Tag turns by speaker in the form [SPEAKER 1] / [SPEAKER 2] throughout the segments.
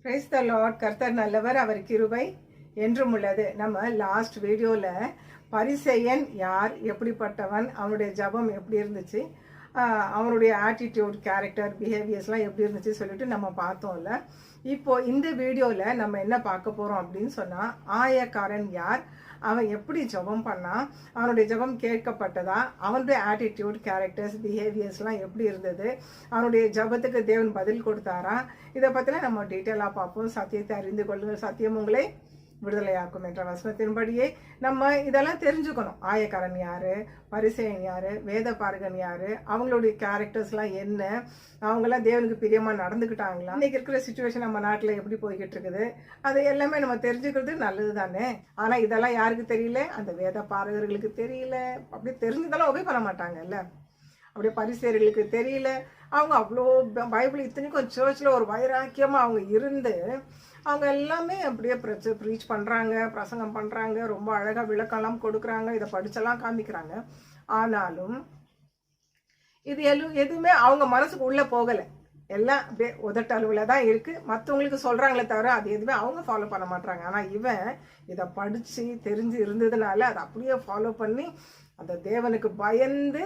[SPEAKER 1] Praise the Lord. கர்த்தர் நல்லவர், அவர் கிருபை என்றும் உள்ளது. நம்ம லாஸ்ட் வீடியோவில் பரிசேயன் யார், எப்படிப்பட்டவன், அவனுடைய ஜபம் எப்படி இருந்துச்சு, அவனுடைய ஆட்டிடியூட், கேரக்டர், பிஹேவியர்ஸ்லாம் எப்படி இருந்துச்சு சொல்லிட்டு நம்ம பார்த்தோம்ல. இப்போ இந்த வீடியோவில் நம்ம என்ன பார்க்க போகிறோம் அப்படின்னு சொன்னால், ஆயக்காரன் யார், அவன் எப்படி ஜபம் பண்ணான், அவனுடைய ஜபம் கேட்கப்பட்டதா, அவனுடைய ஆட்டிடியூட், கேரக்டர்ஸ், பிஹேவியர்ஸ்லாம் எப்படி இருந்தது, அவனுடைய ஜபத்துக்கு தேவன் பதில் கொடுத்தாரா, இதை பற்றிலாம் நம்ம டீட்டெயிலாக பார்ப்போம். சத்தியத்தை அறிந்து கொள்ளுங்கள், சத்தியம் உங்களை விடுதலையாக்கும் என்ற வசனத்தின்படியே நம்ம இதெல்லாம் தெரிஞ்சுக்கணும். ஆயக்காரன் யாரு, பரிசேயன் யாரு, வேத பாரகன் யாரு, அவங்களுடைய கேரக்டர்ஸ்லாம் என்ன, அவங்கெல்லாம் தேவனுக்கு பிரியமா நடந்துக்கிட்டாங்களா, இன்னைக்கு இருக்கிற சுச்சுவேஷன் நம்ம நாட்டில் எப்படி போய்கிட்டு இருக்குது, அது எல்லாமே நம்ம தெரிஞ்சுக்கிறது நல்லது தானே. ஆனால் இதெல்லாம் யாருக்கு தெரியல, அந்த வேத பாரகர்களுக்கு தெரியல. அப்படி தெரிஞ்சதெல்லாம் ஒபே பண்ண மாட்டாங்கல்ல. அப்படியே பரிசேயர்களுக்கு தெரியல. அவங்க அவ்வளோ பைபிள் இத்தனைக்கும் சர்ச்சில் ஒரு வைராக்கியமாக அவங்க இருந்து அவங்க எல்லாமே அப்படியே ப்ரீச் பண்ணுறாங்க, பிரசங்கம் பண்ணுறாங்க, ரொம்ப அழகாக விளக்கெல்லாம் கொடுக்குறாங்க, இதை படிச்செல்லாம் காமிக்கிறாங்க. ஆனாலும் இது எதுவுமே அவங்க மனசுக்கு உள்ளே போகலை. எல்லாம் அப்படியே உதட்டளவில் தான் இருக்குது. மற்றவங்களுக்கு சொல்கிறாங்களே தவிர அது எதுவுமே அவங்க ஃபாலோ பண்ண மாட்டாங்க. ஆனால் இவன் இதை படித்து தெரிஞ்சு இருந்ததுனால அதை அப்படியே ஃபாலோ பண்ணி அந்த தேவனுக்கு பயந்து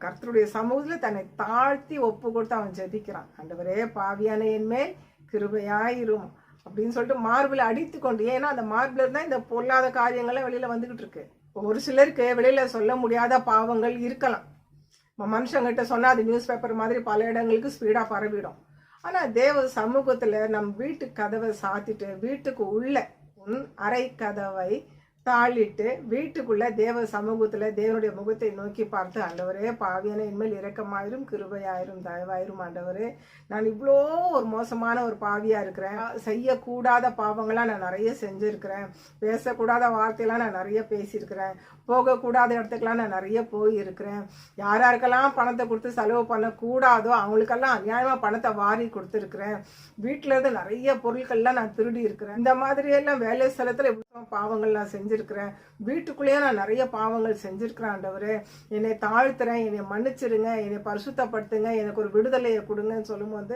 [SPEAKER 1] கர்த்தருடைய சமூகத்தில் தன்னை தாழ்த்தி ஒப்பு கொடுத்து அவன் ஜெபிக்கிறான். ஆண்டவரே, பாவியான என் மேல் கிருபையாயிரும் அப்படின்னு சொல்லிட்டு மார்பில் அடித்து கொண்டு, ஏன்னா அந்த மார்பில் இருந்தால் இந்த பொல்லாத காரியங்கள்லாம் வெளியில் வந்துக்கிட்டு இருக்கு. ஒரு சிலருக்கு வெளியில் சொல்ல முடியாத பாவங்கள் இருக்கலாம். மனுஷங்கிட்ட சொன்னால் அது நியூஸ் பேப்பர் மாதிரி பல இடங்களுக்கு ஸ்பீடாக பரவிடும். ஆனால் தேவ சமூகத்தில் நம் வீட்டு கதவை சாத்திட்டு வீட்டுக்கு உள்ள அறை கதவை தாளிட்டு வீட்டுக்குள்ள தேவ சமூகத்துல தேவனுடைய முகத்தை நோக்கி பார்த்து, ஆண்டவரே, பாவியான இனிமேல் இரக்கமாயிரும், கிருபையாயிரும், தயவாயிரும். ஆண்டவரே, நான் இவ்வளோ ஒரு மோசமான ஒரு பாவியா இருக்கிறேன். செய்யக்கூடாத பாவங்களாம் நான் நிறைய செஞ்சிருக்கிறேன். பேசக்கூடாத வார்த்தையெல்லாம் நான் நிறைய பேசியிருக்கிறேன். போகக்கூடாத இடத்துக்கெல்லாம் நான் நிறைய போயிருக்கிறேன். யாருக்கெல்லாம் பணத்தை கொடுத்து செலவு பண்ணக்கூடாதோ அவங்களுக்கெல்லாம் அநியாயமாக பணத்தை வாரி கொடுத்துருக்குறேன். வீட்டில இருந்து நிறைய பொருட்கள்லாம் நான் திருடி இருக்கிறேன். இந்த மாதிரியெல்லாம் வேலை ஸ்தலத்தில் இவ்வளோ பாவங்கள் நான் செஞ்சுருக்கிறேன். வீட்டுக்குள்ளேயே நான் நிறைய பாவங்கள் செஞ்சுருக்கிறேன். ஆண்டவரே, என்னை தாழ்த்துறேன், என்னை மன்னிச்சிருங்க, என்னை பரிசுத்தப்படுத்துங்க, எனக்கு ஒரு விடுதலையை கொடுங்கன்னு சொல்லும்போது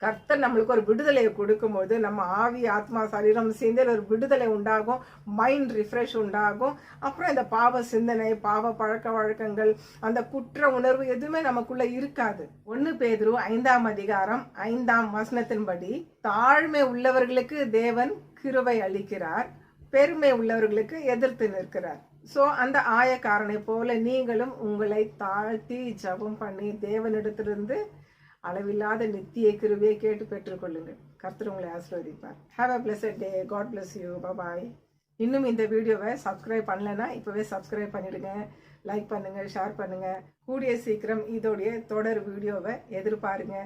[SPEAKER 1] கர்த்தர் நம்மளுக்கு ஒரு விடுதலையை கொடுக்கும்போது நம்ம ஆவி, ஆத்மா, சரீரம் சேர்ந்து ஒரு விடுதலை உண்டாகும், மைண்ட் ரிஃப்ரெஷ் உண்டாகும். அப்புறம் இந்த பாவ சிந்தனை, பாவ பழக்க வழக்கங்கள், அந்த குற்ற உணர்வு எதுவுமே நமக்குள்ள இருக்காது. 1 பேதுரு 5ஆம் அதிகாரம் 5ஆம் வசனத்தின்படி, தாழ்மை உள்ளவர்களுக்கு தேவன் கிருபை அளிக்கிறார், பெருமை உள்ளவர்களுக்கு எதிர்த்து நிற்கிறார். ஸோ அந்த ஆயக்காரனை போல நீங்களும் உங்களை தாழ்த்தி ஜபம் பண்ணி தேவனிடத்திலிருந்து அளவில்லாத நித்திய கிருபையை கேட்டு பெற்றுக்கொள்ளுங்கள். கர்த்தர் உங்களை ஆசீர்வதிப்பார். Have a blessed day. God bless you. Bye. இன்னும் இந்த வீடியோவை சப்ஸ்கிரைப் பண்ணலைன்னா இப்போவே சப்ஸ்கிரைப் பண்ணிடுங்க, லைக் பண்ணுங்கள், ஷேர் பண்ணுங்கள். கூடிய சீக்கிரம் இதோடைய தொடர் வீடியோவை எதிர்பாருங்க.